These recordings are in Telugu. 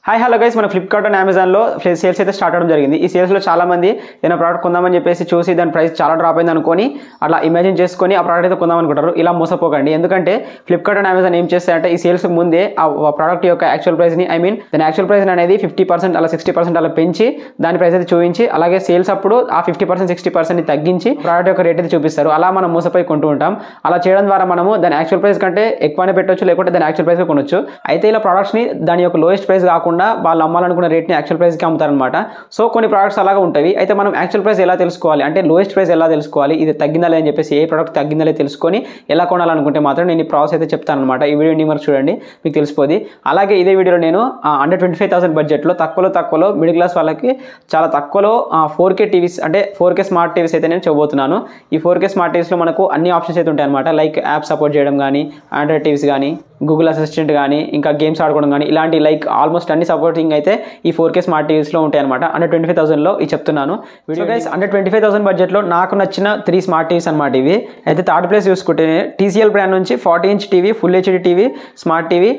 హాయ్ హలో గైస్, మన ఫ్లిప్కార్ట్ అండ్ అమెజాన్లో సేల్స్ అయితే స్టార్ట్ అవడం జరిగింది. ఈ సేల్స్లో చాలామంది ఏదైనా ప్రోడక్ట్ కొందామని చెప్పేసి చూసి దాని ప్రైస్ చాలా డ్రాప్ అయింది అనుకొని అట్లా ఇమాజిన్ చేసుకొని ఆ ప్రోడక్ట్ అయితే కొందాం అనుకుంటారు. ఇలా మోసపోకండి. ఎందుకంటే ఫ్లిప్కార్ట్ అండ్ అమెజాన్ ఏం చేస్తాయంటే ఈ సేల్స్కి ముందే ఆ ప్రోడక్ట్ యొక్క యాక్చువల్ ప్రైస్ని దాని యాక్చువల్ ప్రైస్ అనేది 50% అలా 60% అలా పెంచి దాని ప్రైస్ అయితే చూపించి, అలాగే సేల్స్ అప్పుడు ఆ 50% 60% తగ్గించి ప్రోడక్ట్ యొక్క రేట్ అయితే చూపిస్తారు. అలా మనం మోసపోయి కొంటూ ఉంటాం. అలా చేయడం ద్వారా మనము దాని యాక్చువల్ ప్రైస్ కంటే ఎక్కువనే పెట్టవచ్చు, లేకుంటే దాని యాక్చువల్ ప్రైస్ కొనొచ్చు. అయితే ఇలా ప్రోడక్ట్స్ని దాని యొక్క లోయెస్ట్ ప్రైస్ కాకుండా వాళ్ళు అమ్మాలనుకున్న రేట్ని యాక్చువల్ ప్రైస్కి అమ్ముతారనమాట. సో కొన్ని ప్రోడక్ట్స్ అలాగా ఉంటాయి. అయితే మనం యాక్చువల్ ప్రైస్ ఎలా తెలుసుకోవాలి అంటే లోయెస్ట్ ప్రైస్ ఎలా తెలుసుకోవాలి, ఇది తగ్గిందా లేదని చెప్పేసి ఏ ప్రోడక్ట్ తగ్గిందా లేదో తెలుసుకొని ఎలా కొనాలనుకుంటే మాత్రం నేను ఈ ప్రాసెస్ అయితే చెప్తాను అనమాట. ఈ వీడియో వరకు చూడండి, మీకు తెలిసిపోద్ది. అలాగే ఇదే వీడియోలో నేను అండర్ 25,000 బడ్జెట్లో తక్కువలో మిడిల్ క్లాస్ వాళ్ళకి చాలా తక్కువలో 4K టీవీస్ అంటే 4K స్మార్ట్ టీవీస్ అయితే నేను చెప్పబోతున్నాను. ఈ 4K స్మార్ట్ టీవీస్లో మనకు అన్ని ఆప్షన్స్ అయితే ఉంటాయి అనమాట. లైక్ యాప్ సపోర్ట్ చేయడం కానీ, ఆండ్రాయిడ్ టీవీస్ కానీ, గూగుల్ అసిస్టెంట్ కానీ, ఇంకా గేమ్స్ ఆడుకోవడం కానీ, ఇలాంటి లైక్ ఆల్మోస్ట్ అన్ని సపోర్టింగ్ అయితే ఈ 4K స్మార్ట్ టీవీస్లో ఉంటాయి అనమాట. అండర్ 25,000లో ఇది చెప్తున్నాను. వీడియో గైస్, అండర్ 25,000 బడ్జెట్లో నాకు నచ్చిన 3 స్మార్ట్ టీవీస్ అనమాట ఇవి. అయితే థర్డ్ ప్లేస్ చూసుకుంటే TCL బ్రాండ్ నుంచి 40" TV, full HD TV, smart TV,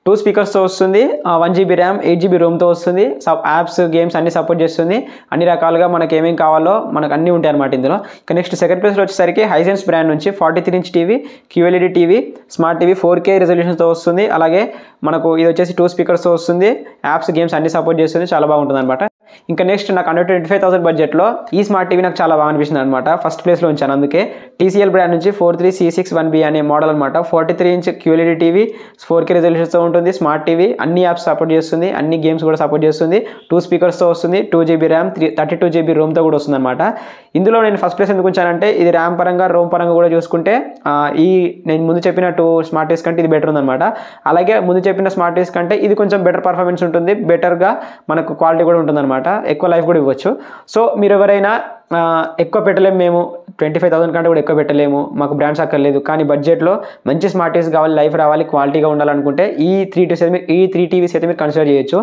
2 స్పీకర్స్తో వస్తుంది, 1GB ర్యామ్, 8GB రోమ్తో వస్తుంది, యాప్స్ గేమ్స్ అన్ని సపోర్ట్ చేస్తుంది. అన్ని రకాలుగా మనకి ఏమేమి కావాలో మనకు అన్నీ ఉంటాయి అనమాట ఇందులో. ఇక నెక్స్ట్ సెకండ్ ప్లేస్లో వచ్చేసరికి హైసెన్స్ బ్రాండ్ నుంచి 43" TV, QLED TV, smart TV, 4K రిజల్యూషన్తో వస్తుంది. అలాగే మనకు ఇది వచ్చేసి 2 స్పీకర్స్తో వస్తుంది, యాప్స్ గేమ్స్ అన్ని సపోర్ట్ చేస్తుంది, చాలా బాగుంటుంది అనమాట. ఇంకా నెక్స్ట్ నాకు అండర్ 25,000 బడ్జెట్లో ఈ స్మార్ట్ టీవీ నాకు చాలా బాగా అనిపిస్తుంది అనమాట. ఫస్ట్ ప్లేస్లో ఉంచాను. అందుకే TCL బ్రాండ్ నుంచి 43C61B అనే మోడల్ అనమాట. 43" QLED టీవీ, 4K రిజల్యూషన్తో ఉంటుంది, స్మార్ట్ టీవీ, అన్ని యాప్స్ సపోర్ట్ చేస్తుంది, అన్ని గేమ్స్ కూడా సపోర్ట్ చేస్తుంది, 2 స్పీకర్స్తో వస్తుంది, 2GB ర్యామ్, 32GB రోమ్తో కూడా వస్తుంది అనమాట. ఇందులో నేను ఫస్ట్ ప్లేస్ ఎందుకు ఉంచానంటే ఇది ర్యామ్ పరంగా, రోమ్ పరంగా కూడా చూసుకుంటే నేను ముందు చెప్పిన 2 స్మార్ట్ టీవీస్ కంటే ఇది బెటర్ ఉందన్నమాట. అలాగే ముందు చెప్పిన స్మార్ట్ టీవీస్ కంటే ఇది కొంచెం బెటర్ పర్ఫార్మెన్స్ ఉంటుంది, బెటర్గా మనకు క్వాలిటీ కూడా ఉంటుంది అనమాట. ఎక్కువ లైఫ్ కూడా ఇవ్వచ్చు. సో మీరు ఎవరైనా ఎక్కువ పెట్టలేము, మేము 25,000 కంటే కూడా ఎక్కువ పెట్టలేము, మాకు బ్రాండ్స్ అక్కర్లేదు, కానీ బడ్జెట్లో మంచి స్మార్ట్ టీవీస్ కావాలి, లైఫ్ రావాలి, క్వాలిటీగా ఉండాలనుకుంటే ఈ 3 టీవీస్ అయితే మీరు కన్సిడర్ చేయొచ్చు.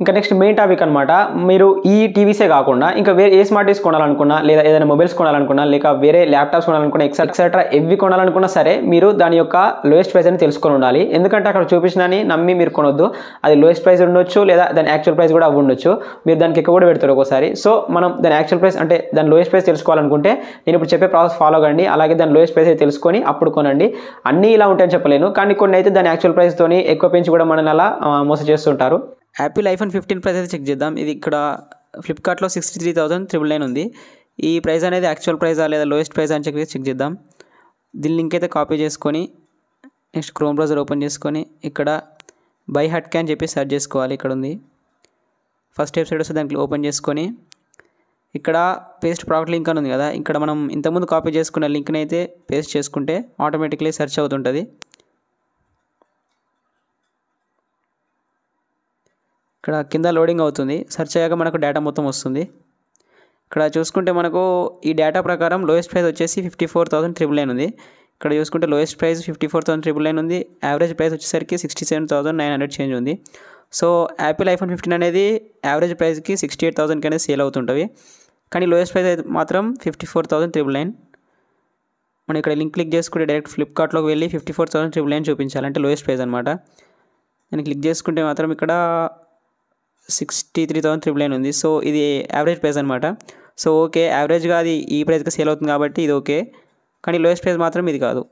ఇంకా నెక్స్ట్ మెయిన్ టాపిక్ అనమాట. మీరు ఈ టీవీసే కాకుండా ఇంకా వేరే ఏ స్మార్ట్ టీవీస్ కొనాలనుకున్నా, లేదా ఏదైనా మొబైల్స్ కొనాలనుకున్నా, లేక వేరే ల్యాప్టాప్స్ కొనాలనుకున్నా, ఎక్సెట్రా ఎవి కొనాలనుకున్నా సరే మీరు దాని యొక్క లోయెస్ట్ ప్రైస్ అని తెలుసుకొని ఉండాలి. ఎందుకంటే అక్కడ చూపించినని నమ్మి మీరు కొనొద్దు. అది లోయెస్ట్ ప్రైస్ ఉండొచ్చు, లేదా దాని యాక్చువల్ ప్రైస్ కూడా ఉండొచ్చు. మీరు దానికి ఎక్కువ కూడా పెడతారు ఒక్కోసారి. సో మనం దాని యాక్చువల్ ప్రైస్ అంటే దాని లోయెస్ట్ ప్రైస్ తెలుసుకోవాలనుకుంటే నేను ఇప్పుడు చెప్పే ప్రాసెస్ ఫాలో కండి. అలాగే దాని లోయెస్ట్ ప్రైస్ అయితే తెలుసుకొని అప్పుడు కొనండి. అన్నీ ఇలా ఉంటాయని చెప్పలేను, కానీ కొన్ని అయితే దాని యాక్చువల్ ప్రైస్తోని ఎక్కువ పెంచి కూడా మనల్ని అలా మోసం చేస్తుంటారు. యాపిల్ iPhone 15 ప్రైస్ అయితే చెక్ చేద్దాం. ఇది ఇక్కడ ఫ్లిప్కార్ట్లో 63,999 ఉంది. ఈ ప్రైస్ అనేది యాక్చువల్ ప్రైజా లేదా లోయెస్ట్ ప్రైస్ అని చెక్ చేద్దాం. దీని లింక్ అయితే కాపీ చేసుకొని నెక్స్ట్ క్రోమ్ బ్రౌజర్ ఓపెన్ చేసుకొని ఇక్కడ బై హట్కే అని చెప్పి సెర్చ్ చేసుకోవాలి. ఇక్కడ ఉంది ఫస్ట్ వెబ్సైట్ వస్తే దానికి ఓపెన్ చేసుకొని ఇక్కడ పేస్ట్ ప్రోడక్ట్ లింక్ అని ఉంది కదా, ఇక్కడ మనం ఇంతకుముందు కాపీ చేసుకున్న లింక్ని అయితే పేస్ట్ చేసుకుంటే ఆటోమేటిక్లీ సెర్చ్ అవుతుంటుంది. ఇక్కడ కింద లోడింగ్ అవుతుంది. సెర్చ్ అయ్యాక మనకు డేటా మొత్తం వస్తుంది. ఇక్కడ చూసుకుంటే మనకు ఈ డేటా ప్రకారం లోయెస్ట్ ప్రైస్ వచ్చేసి 54,999 ఉంది. ఇక్కడ చూసుకుంటే లోయెస్ట్ ప్రైస్ 54,999 ఉంది. యావరేజ్ ప్రైస్ వచ్చేసరికి 67,900 చేంజ్ ఉంది. సో యాపిల్ iPhone 15 అనేది యావరేజ్ ప్రైస్కి 68,000 అనేది సేల్ అవుతుంటుంది, కానీ లోయెస్ట్ ప్రైస్ అయితే మాత్రం 54,999. మనం ఇక్కడ లింక్ క్లిక్ చేసుకుంటే డైరెక్ట్ ఫ్లిప్కార్ట్లోకి వెళ్ళి 54,999 చూపించాలి, అంటే లోయెస్ట్ ప్రైస్ అనమాట. నేను క్లిక్ చేసుకుంటే మాత్రం ఇక్కడ 63,999 ఉంది. సో ఇది యావరేజ్ ప్రైస్ అనమాట. సో ఓకే, యావరేజ్గా అది ఈ ప్రైస్కి సేల్ అవుతుంది కాబట్టి ఇది ఓకే, కానీ లోయెస్ట్ ప్రైస్ మాత్రం ఇది కాదు.